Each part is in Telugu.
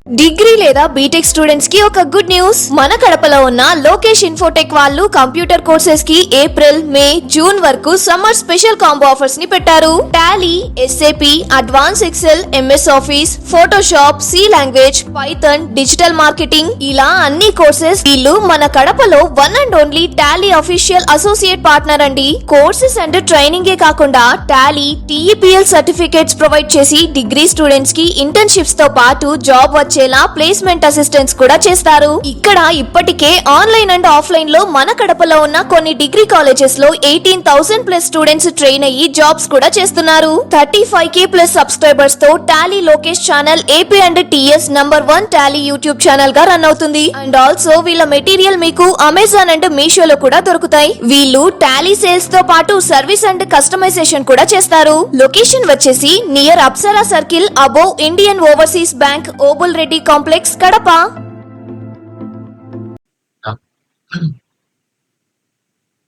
డిగ్రీ లేదా బీటెక్ స్టూడెంట్స్ కి ఒక గుడ్ న్యూస్. మన కడపలో ఉన్న లోకేష్ ఇన్ఫోటెక్ వాళ్ళు కంప్యూటర్ కోర్సెస్ కి ఏప్రిల్, మే, జూన్ వరకు సమ్మర్ స్పెషల్ కాంబో ఆఫర్స్ ని పెట్టారు. Tally, SAP, advance Excel, MS Office, Photoshop, C language, Python, digital marketing ఇలా అన్ని కోర్సెస్. వీళ్ళు మన కడపలో one and only Tally official associate partner అండి. కోర్సెస్ అండ్ ట్రైనింగ్ ఏ కాకుండా టాలీ, టీఈపీఎల్ సర్టిఫికేట్స్ ప్రొవైడ్ చేసి డిగ్రీ స్టూడెంట్స్ కి ఇంటర్న్షిప్స్ తో పాటు జాబ్ వచ్చేలా ప్లేస్మెంట్ అసిస్టెన్స్ కూడా చేస్తారు. ఇక్కడ ఇప్పటికే ఆన్లైన్ అండ్ ఆఫ్లైన్ లో మన కడపలో ఉన్న కొన్ని డిగ్రీ కాలేజెస్ లో 18,000 ప్లస్ స్టూడెంట్స్ ట్రైన్ అయ్యి జాబ్స్ కూడా చేస్తున్నారు. 35K ప్లస్ సబ్స్క్రైబర్స్ తో Tally Lokesh channel AP and TS #1 Tally YouTube channel గా రన్ అవుతుంది. అండ్ ఆల్సో వీళ్ళ మెటీరియల్ మీకు అమెజాన్ అండ్ మీషోలో కూడా దొరుకుతాయి. వీళ్ళు టాలీ సేల్స్ తో పాటు సర్వీస్ అండ్ కస్టమైజేషన్ కూడా చేస్తారు. లొకేషన్ వచ్చేసి near Apsara circle above Indian overseas bank, Obul Reddy complex, Kadapa.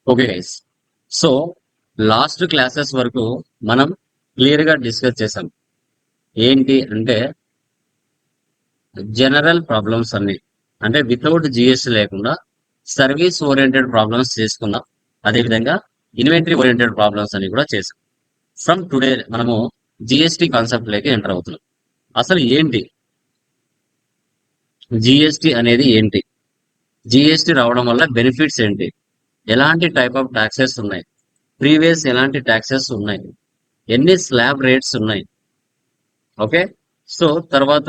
Okay guys, so last classes వరకు మనం క్లియర్ గా డిస్కస్ చేసాం. ఏంటి అంటే జనరల్ ప్రాబ్లమ్స్ అన్ని, అంటే వితౌట్ జిఎస్టీ లేకుండా సర్వీస్ ఓరియంటెడ్ ప్రాబ్లమ్స్ చేసుకున్నాం. అదేవిధంగా ఇన్వెంటరీ ఓరియంటెడ్ ప్రాబ్లమ్స్ అని కూడా చేసాం. ఫ్రమ్ టుడే మనము జిఎస్టీ కాన్సెప్ట్ లోకి ఎంటర్ అవుతున్నాం. అసలు ఏంటి జిఎస్టీ అనేది, ఏంటి జిఎస్టీ రావడం వల్ల బెనిఫిట్స్ ఏంటి, ఎలాంటి టైప్ ఆఫ్ ట్యాక్సెస్ ఉన్నాయి, ప్రీవియస్ ఎలాంటి ట్యాక్సెస్ ఉన్నాయి, ఎన్ని స్లాబ్ రేట్స్ ఉన్నాయి. ఓకే, సో తర్వాత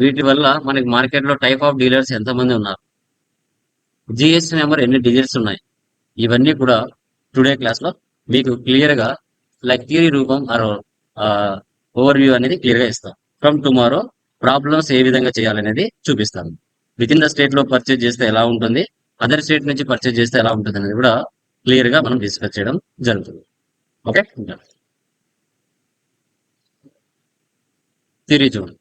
వీటి వల్ల మనకి మార్కెట్ లో టైప్ ఆఫ్ డీలర్స్ ఎంతమంది ఉన్నారు, జిఎస్టీ నెంబర్ ఎన్ని డిజిట్స్ ఉన్నాయి, ఇవన్నీ కూడా టుడే క్లాస్ లో మీకు క్లియర్ గా లైక్ థియరీ రూపం ఓవర్ వ్యూ అనేది క్లియర్ గా ఇస్తాం. ఫ్రమ్ టుమారో ప్రాబ్లమ్స్ ఏ విధంగా చేయాలనేది చూపిస్తాను. విత్ ఇన్ ద స్టేట్ లో పర్చేజ్ చేస్తే ఎలా ఉంటుంది, అదర్ స్టేట్ నుంచి పర్చేజ్ చేస్తే ఎలా ఉంటుంది అనేది కూడా క్లియర్ గా మనం డిస్కస్ చేయడం జరుగుతుంది. ఓకే, థియరీ చూడండి.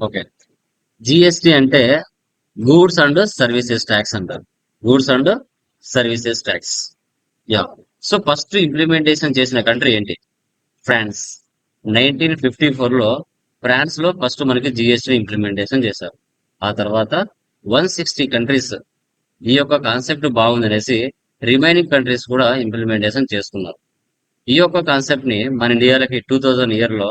ఓకే, జిఎస్టి అంటే గూడ్స్ అండ్ సర్వీసెస్ ట్యాక్స్ అంటారు. Goods and services tax. Yeah, so first implementation చేసిన కంట్రీ ఏంటి? ఫ్రాన్స్. 1954 లో ఫ్రాన్స్ లో ఫస్ట్ మనకి జిఎస్టీ ఇంప్లిమెంటేషన్ చేశారు. ఆ తర్వాత 160 కంట్రీస్ ఈ యొక్క కాన్సెప్ట్ బాగుందనేసి రిమైనింగ్ కంట్రీస్ కూడా ఇంప్లిమెంటేషన్ చేసుకున్నారు. ఈ యొక్క కాన్సెప్ట్ ని మన ఇండియాలకి 2000 ఇయర్ లో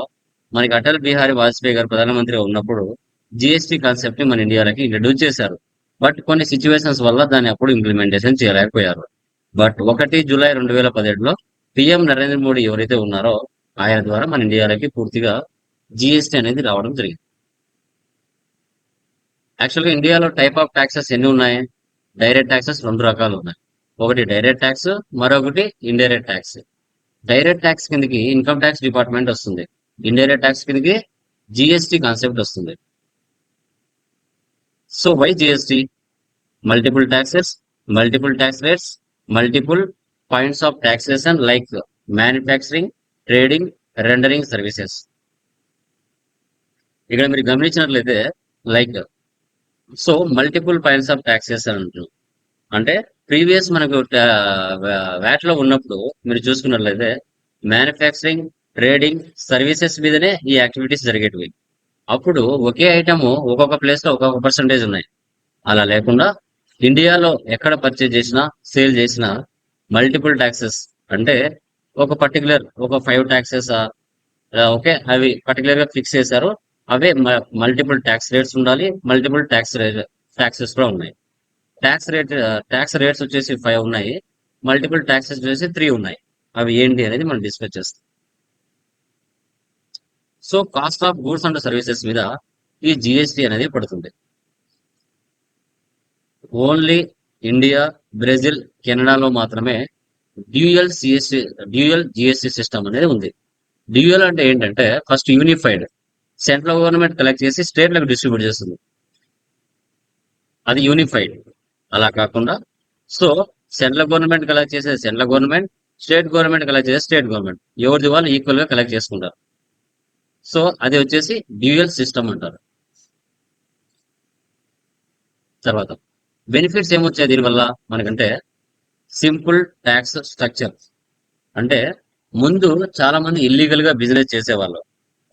మనకి అటల్ బిహారీ వాజ్పేయి గారు ప్రధానమంత్రి ఉన్నప్పుడు జిఎస్టీ కాన్సెప్ట్ ని మన ఇండియాలకి ఇంట్రడ్యూస్ చేశారు. బట్ కొన్ని సిచ్యువేషన్స్ వల్ల దాన్ని అప్పుడు ఇంప్లిమెంటేషన్ చేయలేకపోయారు. బట్ 1 జూలై 2017లో పిఎం నరేంద్ర మోడీ ఎవరైతే ఉన్నారో ఆయన ద్వారా మన ఇండియాలోకి పూర్తిగా జిఎస్టీ అనేది రావడం జరిగింది. యాక్చువల్గా ఇండియాలో టైప్ ఆఫ్ ట్యాక్సెస్ ఎన్ని ఉన్నాయి? డైరెక్ట్ ట్యాక్సెస్ 2 రకాలు ఉన్నాయి. ఒకటి డైరెక్ట్ ట్యాక్స్, మరొకటి ఇండైరెక్ట్ ట్యాక్స్. డైరెక్ట్ ట్యాక్స్ కిందకి ఇన్కమ్ ట్యాక్స్ డిపార్ట్మెంట్ వస్తుంది. ఇండైరెక్ట్ ట్యాక్స్ కిందకి జిఎస్టీ కాన్సెప్ట్ వస్తుంది. So why GST? Multiple taxes, multiple tax rates, multiple points of taxation like manufacturing, trading, rendering services. ఇక్కడ మీరు గమనించినట్లయితే like so multiple points of taxation అంటున్నాం. అంటే ప్రీవియస్ మనకు వ్యాట్ లో ఉన్నప్పుడు మీరు చూసుకున్నట్లయితే మ్యానుఫ్యాక్చరింగ్, ట్రేడింగ్, సర్వీసెస్ మీదనే ఈ యాక్టివిటీస్ జరిగేటివి. అప్పుడు ఒకే ఐటమ్ ఒక్కొక్క ప్లేస్ లో ఒక్కొక్క పర్సంటేజ్ ఉన్నాయి. అలా లేకుండా ఇండియాలో ఎక్కడ పర్చేజ్ చేసినా, సేల్ చేసినా మల్టిపుల్ ట్యాక్సెస్, అంటే ఒక పర్టికులర్ ఒక 5 ట్యాక్సెస్ ఓకే అవి పర్టికులర్ గా ఫిక్స్ చేశారు. అవే మల్టిపుల్ ట్యాక్స్ రేట్స్ ఉండాలి, మల్టిపుల్ ట్యాక్సెస్ కూడా ఉన్నాయి. ట్యాక్స్ రేట్స్ వచ్చేసి 5 ఉన్నాయి, మల్టిపుల్ ట్యాక్సెస్ వచ్చేసి 3 ఉన్నాయి. అవి ఏంటి అనేది మనం డిస్కస్ చేస్తాం. So cost of goods and services మీద ఈ జిఎస్టీ అనేది పడుతుంది. ఓన్లీ ఇండియా, బ్రెజిల్, కెనడాలో మాత్రమే డ్యూయల్ జిఎస్టీ సిస్టమ్ అనేది ఉంది. డ్యూయల్ అంటే ఏంటంటే first unified, central government collect చేసి స్టేట్లకు డిస్ట్రిబ్యూట్ చేస్తుంది, అది యూనిఫైడ్. అలా కాకుండా సో సెంట్రల్ గవర్నమెంట్ కలెక్ట్ చేసేది central government, state government collect చేసేది స్టేట్ గవర్నమెంట్, ఎవరిది వాళ్ళు ఈక్వల్ గా కలెక్ట్ చేసుకుంటారు. సో అది వచ్చేసి డ్యూయల్ సిస్టమ్ అంటారు. తర్వాత బెనిఫిట్స్ ఏమొచ్చాయి దీనివల్ల మనకంటే సింపుల్ ట్యాక్స్ స్ట్రక్చర్, అంటే ముందు చాలా మంది ఇల్లీగల్ గా బిజినెస్ చేసేవాళ్ళు,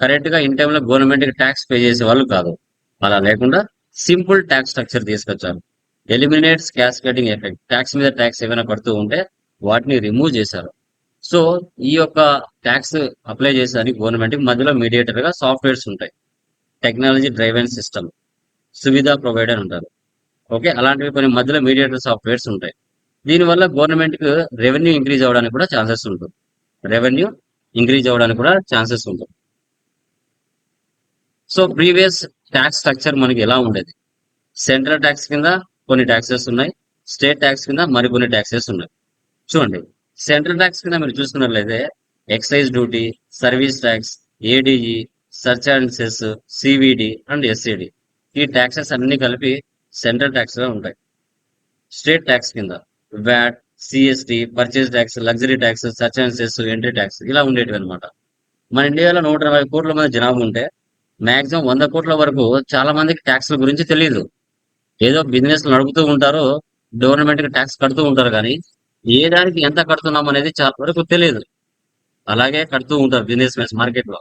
కరెక్ట్ గా ఇన్ టైంలో గవర్నమెంట్ కి ట్యాక్స్ పే చేసేవాళ్ళు కాదు. అలా లేకుండా సింపుల్ ట్యాక్స్ స్ట్రక్చర్ తీసుకొచ్చారు. ఎలిమినేట్స్ క్యాస్కేడింగ్ ఎఫెక్ట్, ట్యాక్స్ మీద ట్యాక్స్ ఏమైనా పడుతూ ఉంటే వాటిని రిమూవ్ చేశారు. సో ఈ యొక్క ట్యాక్స్ అప్లై చేసేదానికి గవర్నమెంట్ మధ్యలో మీడియేటర్ గా సాఫ్ట్వేర్స్ ఉంటాయి. Technology driven system, Suvidha provider ఉంటారు. ఓకే, అలాంటివి కొన్ని మధ్యలో మీడియేటర్ సాఫ్ట్వేర్స్ ఉంటాయి. దీనివల్ల గవర్నమెంట్ కి రెవెన్యూ ఇంక్రీజ్ అవ్వడానికి కూడా ఛాన్సెస్ ఉంటుంది. రెవెన్యూ ఇంక్రీజ్ అవ్వడానికి కూడా ఛాన్సెస్ ఉంటుంది. సో ప్రీవియస్ ట్యాక్స్ స్ట్రక్చర్ మనకి ఎలా ఉండేది? సెంట్రల్ ట్యాక్స్ కింద కొన్ని ట్యాక్సెస్ ఉన్నాయి, స్టేట్ ట్యాక్స్ కింద మరికొన్ని ట్యాక్సెస్ ఉన్నాయి. చూడండి, సెంట్రల్ ట్యాక్స్ కింద మీరు చూసుకున్నట్లయితే excise duty, service tax, ADE, surcharges, CVD and SCD, ఈ ట్యాక్సెస్ అన్ని కలిపి సెంట్రల్ ట్యాక్స్ గా ఉంటాయి. స్టేట్ ట్యాక్స్ కింద VAT, CST, purchase tax, luxury tax, surcharges, entry tax ఇలా ఉండేటివి అనమాట. మన ఇండియాలో 120 కోట్ల మంది జనాభా ఉంటే మాక్సిమం 100 కోట్ల వరకు చాలా మందికి ట్యాక్స్ల గురించి తెలియదు. ఏదో బిజినెస్ నడుపుతూ ఉంటారు, గవర్నమెంట్ కి ట్యాక్స్ కడుతూ ఉంటారు, కానీ ఏ దానికి ఎంత కడుతున్నాం అనేది చాలా వరకు తెలియదు. అలాగే కడుతూ ఉంటారు బిజినెస్ మెన్స్ మార్కెట్ లో.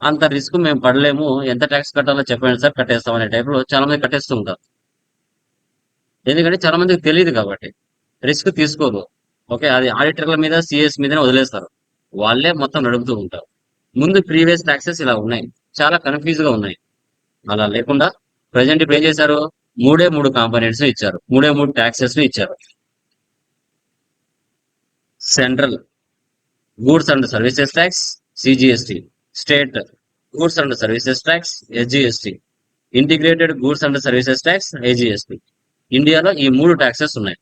అంత రిస్క్ మేము పడలేము, ఎంత ట్యాక్స్ కట్టాలో చెప్పండి సార్ కట్టేస్తాం అనే టైప్ లో చాలా మంది కట్టేస్తూ ఉంటారు. ఎందుకంటే చాలా మందికి తెలియదు కాబట్టి రిస్క్ తీసుకోరు. ఓకే, అది ఆడిటర్ల మీద, సిఎస్ మీదనే వదిలేస్తారు. వాళ్ళే మొత్తం నడుపుతూ ఉంటారు. ముందు ప్రీవియస్ ట్యాక్సెస్ ఇలా ఉన్నాయి, చాలా కన్ఫ్యూజ్ గా ఉన్నాయి. అలా లేకుండా ప్రజెంట్ ఇప్పుడు ఏం చేశారు? మూడు కాంపోనెంట్స్ ఇచ్చారు, మూడు ట్యాక్సెస్ ఇచ్చారు. Central goods and services tax, CGST. State goods and services tax, SGST. Integrated goods and services tax, IGST. ఇండియాలో ఈ 3 ట్యాక్సెస్ ఉన్నాయి.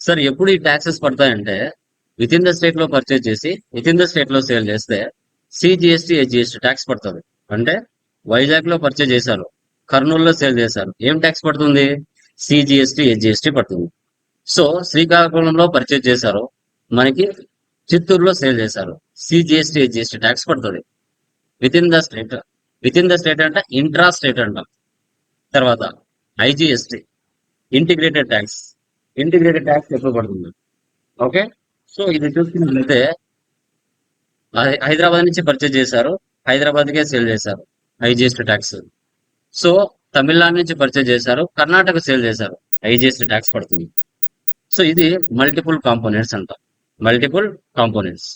సార్ ఎప్పుడు ఈ ట్యాక్సెస్ పడతాయంటే, విత్ ఇన్ ద స్టేట్ లో పర్చేజ్ చేసి విత్ ఇన్ ద స్టేట్ లో సేల్ చేస్తే సిజిఎస్టి, ఎస్జిఎస్టి ట్యాక్స్ పడుతుంది. అంటే వైజాగ్ లో పర్చేజ్ చేశారు, కర్నూలులో సేల్ చేశారు, ఏం ట్యాక్స్ పడుతుంది? సిజిఎస్టి, ఎస్జిఎస్టి పడుతుంది. సో శ్రీకాకుళంలో పర్చేజ్ చేశారు, మనకి చిత్తూరులో సేల్ చేశారు, సిజిఎస్టి, ఎస్జిఎస్టి ట్యాక్స్ పడుతుంది. With in the state, with in the state అంటే ఇంట్రా స్టేట్ అంటాం. తర్వాత IGST, integrated tax. Integrated tax ఎప్పుడు పడుతుంది? ఓకే, సో ఇది చూసుకున్నట్లయితే హైదరాబాద్ నుంచి పర్చేజ్ చేశారు, హైదరాబాద్ కే సేల్ చేశారు, ఐజిఎస్టి ట్యాక్స్. సో తమిళనాడు నుంచి పర్చేజ్ చేశారు, కర్ణాటక సేల్ చేశారు, ఐజిఎస్టి ట్యాక్స్ పడుతుంది. సో ఇది మల్టిపుల్ కాంపోనెంట్స్ అంటాం, మల్టిపుల్ కాంపోనెంట్స్.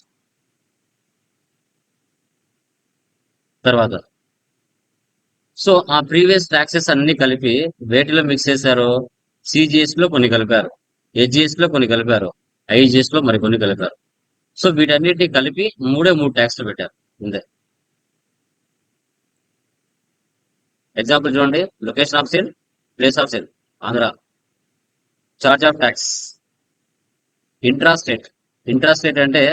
తర్వాత సో ఆ ప్రీవియస్ ట్యాక్సెస్ అన్ని కలిపి వేటిలో మిక్స్ చేశారు? సిజిఎస్ లో కొన్ని కలిపారు, హెచ్జిఎస్ లో కొన్ని కలిపారు, ఐజిఎస్ లో మరికొన్ని కలిపారు. సో వీటన్నిటిని కలిపి 3 ట్యాక్స్లు పెట్టారు అంతే. ఎగ్జాంపుల్ చూడండి, location of sale, place of sale Andhra, charge of tax. Intrastate, intrastate అంటే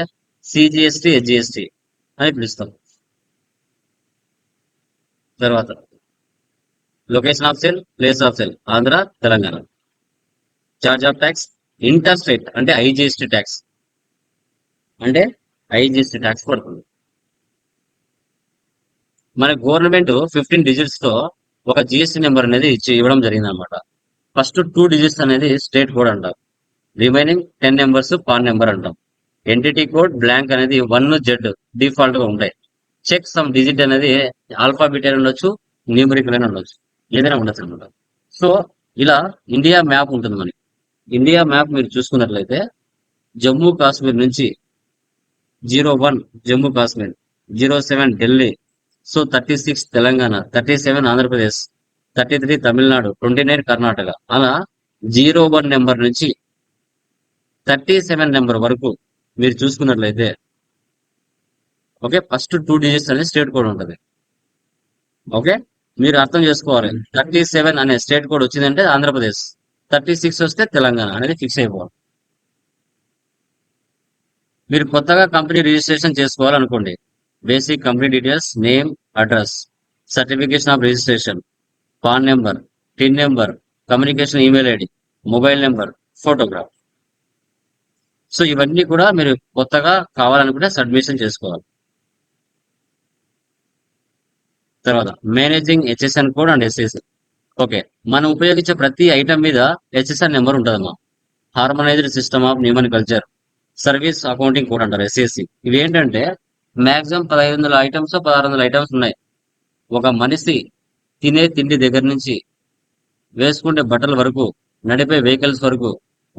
సిజిఎస్టి, హెచ్జిఎస్టి అని పిలుస్తాం. తర్వాత location of sale, place of sale Andhra, Telangana. Charge of tax, inter state అంటే ఐజిఎస్టి ట్యాక్స్, అంటే ఐజిఎస్టి ట్యాక్స్ పడుతుంది. మన గవర్నమెంట్ 15 డిజిట్స్ తో ఒక జిఎస్టి నెంబర్ అనేది ఇవ్వడం జరిగింది అనమాట. ఫస్ట్ 2 డిజిట్స్ అనేది స్టేట్ కోడ్ అంటాం, రిమైనింగ్ 10 నెంబర్స్ పాన్ నెంబర్ అంటాం. ఎంటిటీ కోడ్ బ్లాంక్ అనేది 1Z డిఫాల్ట్ గా ఉంటాయి. చెక్ సమ్ డిజిట్ అనేది ఆల్ఫాబెట్ అయినా ఉండొచ్చు, న్యూమరికల్ అయినా ఉండొచ్చు, ఏదైనా ఉండొచ్చు అనమాట. సో ఇలా ఇండియా మ్యాప్ ఉంటుంది మనకి. ఇండియా మ్యాప్ మీరు చూసుకున్నట్లయితే జమ్మూ కాశ్మీర్ నుంచి 01 జమ్మూ కాశ్మీర్, 07 ఢిల్లీ, సో 36 తెలంగాణ, 37 ఆంధ్రప్రదేశ్, 33 తమిళనాడు, 29 కర్ణాటక, అలా 01 నెంబర్ నుంచి 37 నెంబర్ వరకు మీరు చూసుకున్నట్లయితే ఓకే, ఫస్ట్ 2 డిజిట్స్ అనేది స్టేట్ కోడ్ ఉంటుంది. ఓకే, మీరు అర్థం చేసుకోవాలి, 37 అనే స్టేట్ కోడ్ వచ్చిందంటే ఆంధ్రప్రదేశ్, 36 వస్తే తెలంగాణ అనేది ఫిక్స్ అయిపోవాలి. మీరు కొత్తగా కంపెనీ రిజిస్ట్రేషన్ చేసుకోవాలనుకోండి, basic company details, name, address, certification of registration, PAN number, TIN number, communication email ID, mobile number, photograph. So ఇవన్నీ కూడా మీరు కొత్తగా కావాలనుకుంటే సబ్మిషన్ చేసుకోవాలి. తర్వాత managing HSN code and SSN. Okay, మనం ఉపయోగించే ప్రతి ఐటమ్ మీద హెచ్ఎస్ఎన్ నెంబర్ ఉంటుందమ్మా. Harmonised system of nomenclature, service accounting code అంటారు, ఎస్ఎస్సి. ఇవి ఏంటంటే మాక్సిమం 1500 ఐటమ్స్ 1600 ఐటమ్స్ ఉన్నాయి. ఒక మనిషి తినే తిండి దగ్గర నుంచి, వేసుకునే బట్టల వరకు, నడిపే వెహికల్స్ వరకు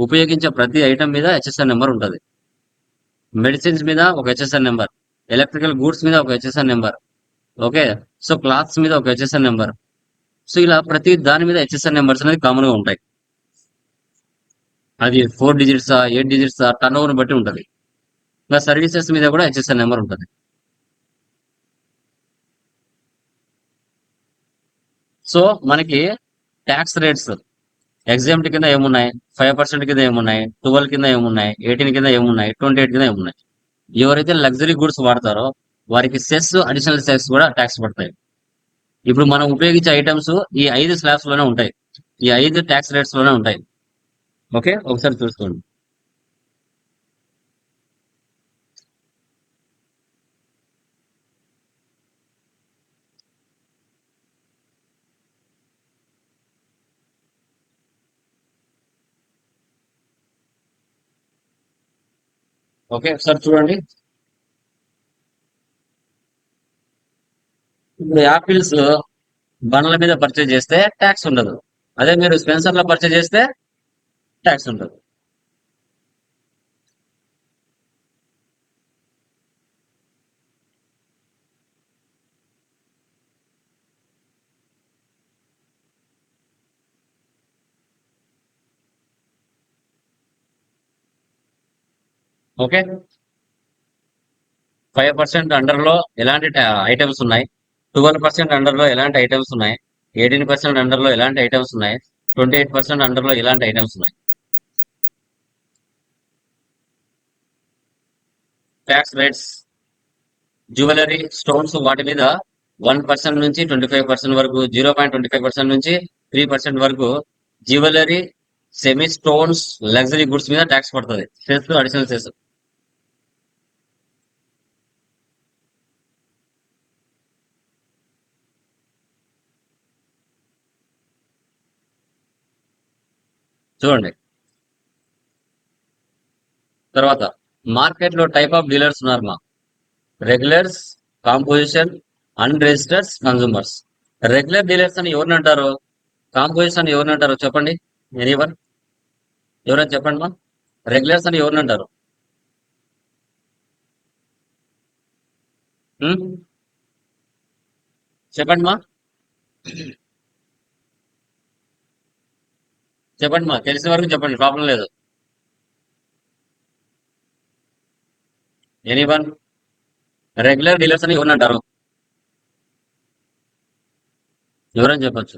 ఉపయోగించే ప్రతి ఐటమ్ మీద హెచ్ఎస్ఆర్ నెంబర్ ఉంటుంది. మెడిసిన్స్ మీద ఒక హెచ్ఎస్ఆర్ నెంబర్, ఎలక్ట్రికల్ గూడ్స్ మీద ఒక HSR number, okay. So clothes మీద ఒక హెచ్ఎస్ఆర్ నెంబర్. సో ఇలా ప్రతి దాని మీద హెచ్ఎస్ఆర్ నెంబర్స్ అనేది కామన్ గా ఉంటాయి. అది 4 డిజిట్సా 8 డిజిట్సా టర్న్ ఓవర్ బట్టి ఉంటుంది. ఇంకా సర్వీసెస్ మీద కూడా హెచ్ఎస్ఆర్ నెంబర్ ఉంటుంది. సో మనకి ట్యాక్స్ రేట్స్ ఎగ్జామ్ట్ కింద ఏమున్నాయి, 5% కింద ఏమున్నాయి, 12 కింద ఏమున్నాయి, 18 కింద ఏమున్నాయి, 28 కింద ఏమున్నాయి. ఎవరైతే లగ్జరీ గుడ్స్ వాడతారో వారికి సెస్, అడిషనల్ సెస్ కూడా ట్యాక్స్ పడతాయి. ఇప్పుడు మనం ఉపయోగించే ఐటమ్స్ ఈ 5 స్లాబ్స్ లోనే ఉంటాయి, ఈ 5 ట్యాక్స్ రేట్స్ లోనే ఉంటాయి. ఓకే, ఒకసారి చూసుకోండి. ఓకే, ఒకసారి చూడండి. ఇప్పుడు యాపిల్స్ బండ్ల మీద పర్చేజ్ చేస్తే ట్యాక్స్ ఉండదు. అదే మీరు స్పెన్సర్ లో పర్చేజ్ చేస్తే ట్యాక్స్ ఉండదు. ఓకే, 5% అండర్ లో ఎలాంటి ఐటమ్స్ ఉన్నాయి, 12% అండర్ లో ఎలాంటి ఐటమ్స్ ఉన్నాయి, 18% అండర్ లో ఎలాంటి ఐటమ్స్ ఉన్నాయి, 28% అండర్ లో ఎలాంటి ఐటమ్స్ ఉన్నాయి. ట్యాక్స్ రేట్స్ జ్యువెలరీ, స్టోన్స్ వాటి మీద 1% నుంచి 25% వరకు, 0.25% నుంచి 3% వరకు jewellery, semi stones, luxury goods మీద ట్యాక్స్ పడుతుంది. Cess, additional cess. చూడండి. తర్వాత మార్కెట్ లో టైప్ ఆఫ్ డీలర్స్ ఉన్నారు మా. Regulars, composition, unregisters, consumers. Regular dealers అని ఎవరిని అంటారు, కాంపోజిషన్ అని ఎవరిని అంటారు చెప్పండి. ఎనీవన్, ఎవరైనా చెప్పండి మా. రెగ్యులర్స్ అని ఎవరిని అంటారు? ఉం? చెప్పండి మా, చెప్పండి మా, తెలిసిన వరకు చెప్పండి, ప్రాబ్లం లేదు. ఎనీవన్, రెగ్యులర్ డీలర్స్ అని ఎవరిని అంటారు? ఎవరైనా చెప్పొచ్చు.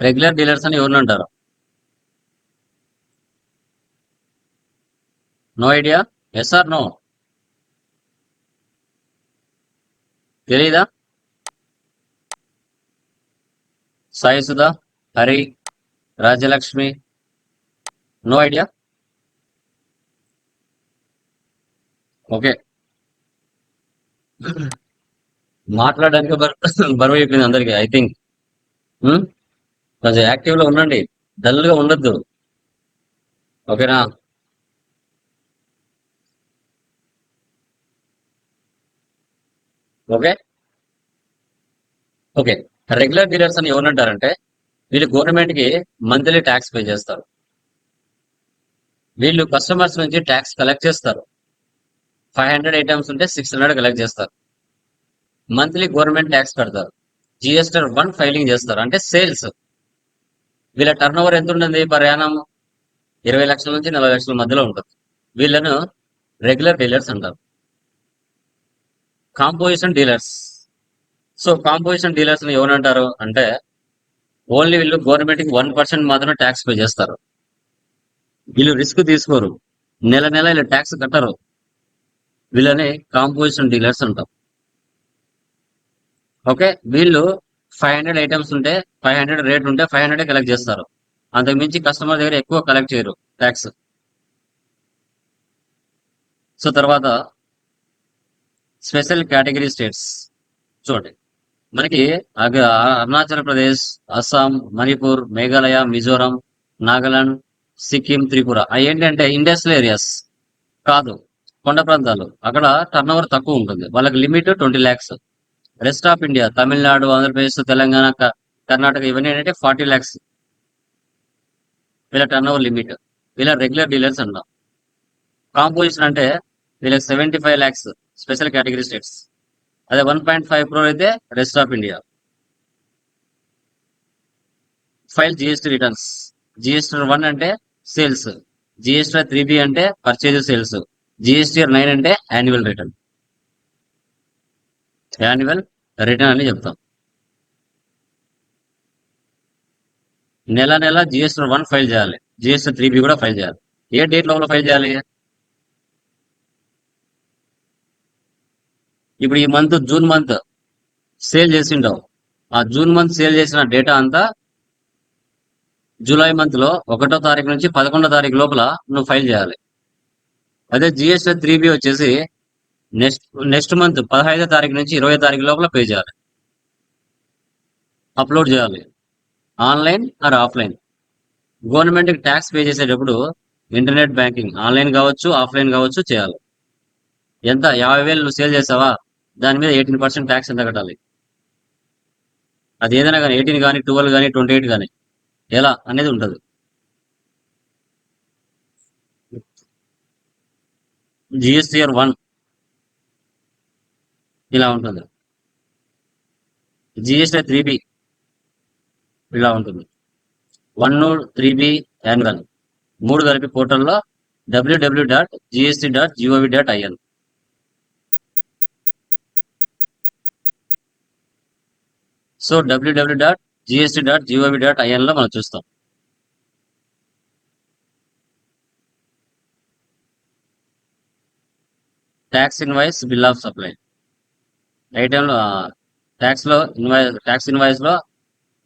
రెగ్యులర్ డీలర్స్ అని ఎవరిని అంటారు? No idea, yes or no? తెలీదా? Sai Sudha, Hari, Rajyalakshmi, no idea. Okay, మాట్లాడడానికి బరువు అయిపోయింది అందరికి ఐ థింక్. కొంచెం యాక్టివ్ లో ఉండండి, డల్ గా ఉండొద్దు. ఓకేనా? Okay, okay. రెగ్యులర్ డీలర్స్ అని ఎవరంటారంటే వీళ్ళు గవర్నమెంట్ కి మంత్లీ ట్యాక్స్ పే చేస్తారు. వీళ్ళు కస్టమర్స్ నుంచి ట్యాక్స్ కలెక్ట్ చేస్తారు. 500 ఐటమ్స్ ఉంటే 600 కలెక్ట్ చేస్తారు. మంత్లీ గవర్నమెంట్ ట్యాక్స్ కడతారు. GST-1 ఫైలింగ్ చేస్తారు, అంటే సేల్స్. వీళ్ళ టర్న్ ఓవర్ ఎంత ఉంటుంది పర్ యానం? 20 లక్షల నుంచి 40 లక్షల మధ్యలో ఉంటుంది. వీళ్ళను రెగ్యులర్ డీలర్స్ అంటారు. Composition dealers. So composition dealers ని ఎవరంటారు అంటే ఓన్లీ వీళ్ళు గవర్నమెంట్ కి 1% మాత్రమే ట్యాక్స్ పే చేస్తారు. వీళ్ళు రిస్క్ తీసుకోరు, నెల నెల వీళ్ళు ట్యాక్స్ కట్టరు. వీళ్ళని కాంపోజిషన్ డీలర్స్ అంటాం. ఓకే, వీళ్ళు 500 ఐటమ్స్ ఉంటే 500 రేట్ ఉంటే 500 కలెక్ట్ చేస్తారు. అంతకు మించి కస్టమర్ దగ్గర ఎక్కువ కలెక్ట్ చేయరు ట్యాక్స్. సో తర్వాత స్పెషల్ కేటగిరీ స్టేట్స్ చూడండి. మనకి అరుణాచల్ ప్రదేశ్, అస్సాం, మణిపూర్, మేఘాలయ, మిజోరం, నాగాలాండ్, సిక్కిం, త్రిపుర అవి ఏంటంటే ఇండస్ట్రియల్ ఏరియాస్ కాదు, కొండ ప్రాంతాలు. అక్కడ టర్న్ ఓవర్ తక్కువ ఉంటుంది, వాళ్ళకి limit 20 lakhs. Rest of India Tamil Nadu, Andhra Pradesh, Telangana, Karnataka ఇవన్నీ ఏంటంటే 40 lakhs వీళ్ళ టర్న్ ఓవర్ లిమిట్. వీళ్ళ రెగ్యులర్ డీలర్స్ అంటాం. కాంపోజిషన్ అంటే వీళ్ళకి 75 lakhs స్పెషల్ కేటగిరీ స్టేట్స్. అదే 1.5 crore అయితే rest of India. File GST returns. GST 1 అంటే సేల్స్, జిఎస్టీ 3B అంటే పర్చేజ్ సేల్స్, జిఎస్టీ 9 అంటే యాన్యువల్ రిటర్న్. యాన్యువల్ రిటర్న్ అని చెప్తాం. నెల నెల జిఎస్టీ 1 ఫైల్ చేయాలి, జిఎస్టీ 3B కూడా ఫైల్ చేయాలి. ఏ డేట్ లోపల ఫైల్ చేయాలి? ఇప్పుడు ఈ మంత్ జూన్ మంత్ సేల్ చేసిండవు, ఆ జూన్ మంత్ సేల్ చేసిన డేటా అంతా జూలై మంత్ లో 1వ తారీఖు నుంచి 11వ తారీఖు లోపల నువ్వు ఫైల్ చేయాలి. అదే జిఎస్టీ 3B వచ్చేసి నెక్స్ట్ మంత్ 15వ తారీఖు నుంచి 20వ తారీఖు లోపల పే చేయాలి, అప్లోడ్ చేయాలి, ఆన్లైన్ ఆర్ ఆఫ్లైన్. గవర్నమెంట్ కి ట్యాక్స్ పే చేసేటప్పుడు ఇంటర్నెట్ బ్యాంకింగ్ ఆన్లైన్ కావచ్చు, ఆఫ్లైన్ కావచ్చు చేయాలి. ఎంత 50,000 నువ్వు సేల్ చేసావా, దాని మీద 18% ట్యాక్స్ ఎంత కట్టాలి? అది ఏదైనా కానీ 18 కానీ 12 కానీ 28 కానీ ఎలా అనేది ఉంటుంది. జిఎస్టీఆర్ 1 ఇలా ఉంటుంది, జిఎస్టీ 3B ఇలా ఉంటుంది. 1, 3B యాన్యువల్ 3 కలిపి పోర్టల్లో www.gst.gov.in. సో www.gst.gov.in లో మనం చూస్తాం. Tax invoice, bill of supply. ఐటెంలో ట్యాక్స్ ఇన్వాయిస్ లో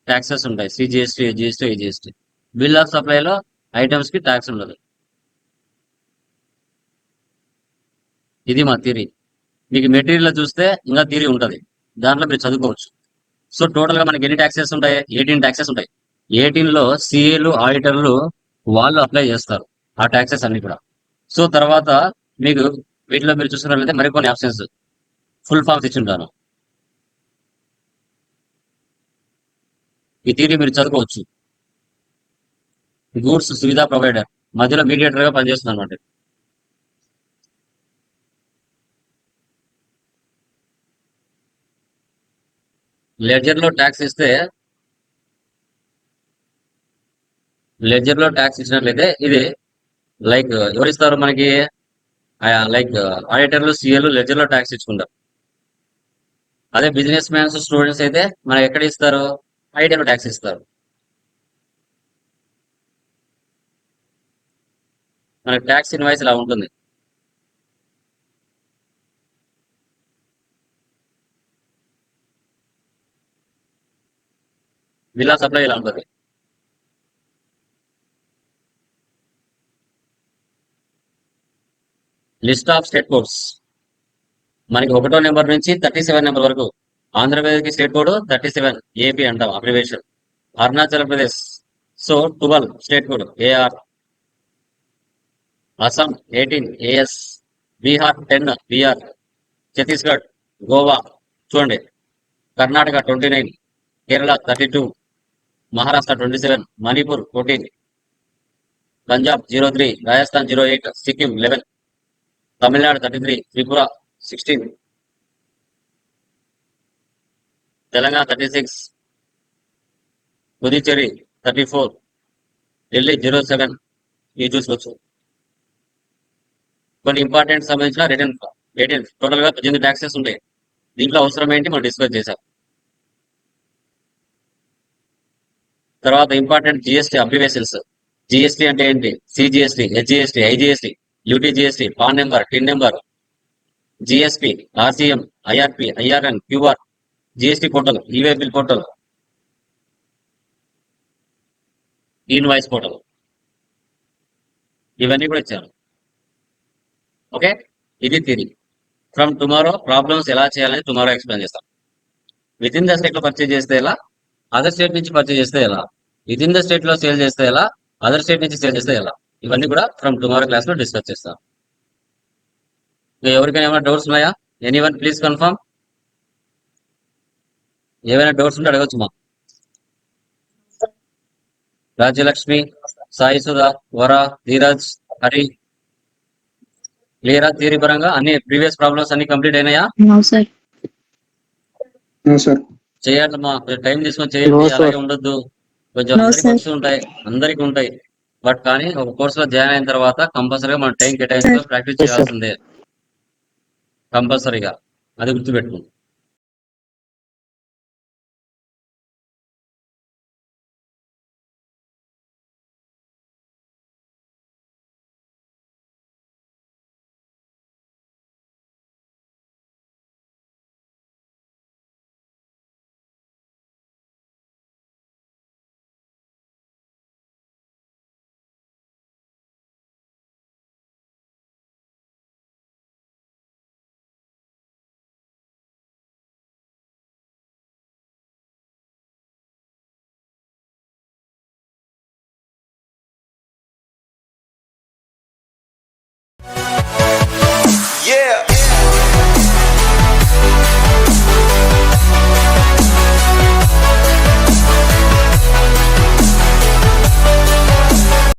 ట్యాక్సెస్ ఉంటాయి, CGST, GST, IGST. Bill of సప్లైలో ఐటమ్స్ కి ట్యాక్స్ ఉండదు. ఇది మా థియరీ. మీకు మెటీరియల్ చూస్తే ఇంకా థియరీ ఉంటుంది, దాంట్లో మీరు చదువుకోవచ్చు. సో టోటల్ గా మనకి ఎన్ని ట్యాక్సెస్ ఉంటాయి? 18 ట్యాక్సెస్ ఉంటాయి. 18 లో సిఏలు, ఆడిటర్లు వాళ్ళు అప్లై చేస్తారు ఆ ట్యాక్సెస్ అన్ని కూడా. సో తర్వాత మీకు వీటిలో మీరు చూసుకున్నట్లయితే మరికొన్ని ఆప్షన్స్ ఫుల్ ఫామ్స్ ఇచ్చింటాను. ఈ థియరీ మీరు చదువుకోవచ్చు. గూడ్స్ సువిధా ప్రొవైడర్ మధ్యలో మీడియేటర్ గా పనిచేస్తుంది అనమాట. లెడ్జర్ లో ట్యాక్స్ ఇచ్చినట్లయితే ఇది లైక్ ఎవరిస్తారు మనకి? లైక్ ఆడిటర్లు, సిఏలు లెడ్జర్ లో ట్యాక్స్ ఇచ్చుకుంటారు. అదే బిజినెస్ మ్యాన్స్, స్టూడెంట్స్ అయితే మనకి ఎక్కడ ఇస్తారు? ఐడియాలో ట్యాక్స్ ఇస్తారు. మనకి ట్యాక్స్ ఇన్వాయిస్ ఇలా ఉంటుంది. బిల్ ఆఫ్ సప్లై ఇలా ఉంటుంది. లిస్ట్ ఆఫ్ స్టేట్ కోడ్స్ మనకి 1వ నెంబర్ నుంచి 37 నెంబర్ వరకు. ఆంధ్రప్రదేశ్ కి స్టేట్ కోడ్ 37 ఏపీ అంటాం abbreviation. Arunachal Pradesh so 12 state code AR. Assam 18 AS. Bihar 10 BR. Chhattisgarh, Goa చూడండి. కర్ణాటక 29, కేరళ 32, మహారాష్ట్ర 27, మణిపూర్ 14, పంజాబ్ 03, రాజస్థాన్ 08, సిక్కిం 11, తమిళనాడు 33, త్రిపుర 16, తెలంగాణ 36, పుదుచ్చేరి 34, ఢిల్లీ 07. ఇవి చూసుకోవచ్చు. కొన్ని ఇంపార్టెంట్ సంబంధించిన రిటర్న్ 18 టోటల్ గా 18 ట్యాక్సెస్ ఉంటాయి. దీంట్లో అవసరం ఏంటి మనం డిస్కస్ చేశాం. తర్వాత ఇంపార్టెంట్ జిఎస్టీ అబ్రివేషన్స్. జిఎస్టీ అంటే ఏంటి? CGST, HGST, IGST, UTGST, PAN number, TIN number, GSP, RCM, IRP, IRN, QR, GST portal, e way bill portal, invoice portal, ఇవన్నీ కూడా ఇచ్చారు. ఓకే, ఇది థియరీ. ఫ్రమ్ టుమారో ప్రాబ్లమ్స్ ఎలా చేయాలని టుమారో ఎక్స్ప్లెయిన్ చేస్తాం. విత్ ఇన్ ద స్టేట్ లో పర్చేజ్ చేస్తే ఎలా, అదర్ స్టేట్ నుంచి పర్చేజ్ చేస్తే ఎలా, విత్ ఇన్ ద స్టేట్ లో సేల్ చేస్తే ఎలా, అదర్ స్టేట్ నుంచి సేల్ చేస్తే ఎలా, ఇవన్నీ కూడా ఫ్రమ్ టుమారో క్లాస్ లో డిస్కస్ చేస్తాం. ఎవరికైనా ఏమైనా డౌట్స్ ఉన్నాయా? Anyone please confirm. ఏమైనా డౌట్స్ ఉంటే అడగచ్చు మా. రాజ్యలక్ష్మి, సాయి సుధా, వర, ధీరజ్, హరి, క్లియరా? థియరీ పరంగా అన్ని ప్రీవియస్ ప్రాబ్లమ్స్ అన్ని కంప్లీట్ అయినాయా? చేయాలి మా, టైం తీసుకొని చేయండి, అలాగే ఉండొద్దు. కొంచెం అందరికి వస్తుంటాయి, అందరికి ఉంటాయి. బట్ కానీ ఒక కోర్స్ లో జాయిన్ అయిన తర్వాత కంపల్సరీగా మనం టైం కేటాయించుకొని ప్రాక్టీస్ చేయాల్సిందే, కంపల్సరీగా. అది గుర్తుపెట్టుకోండి.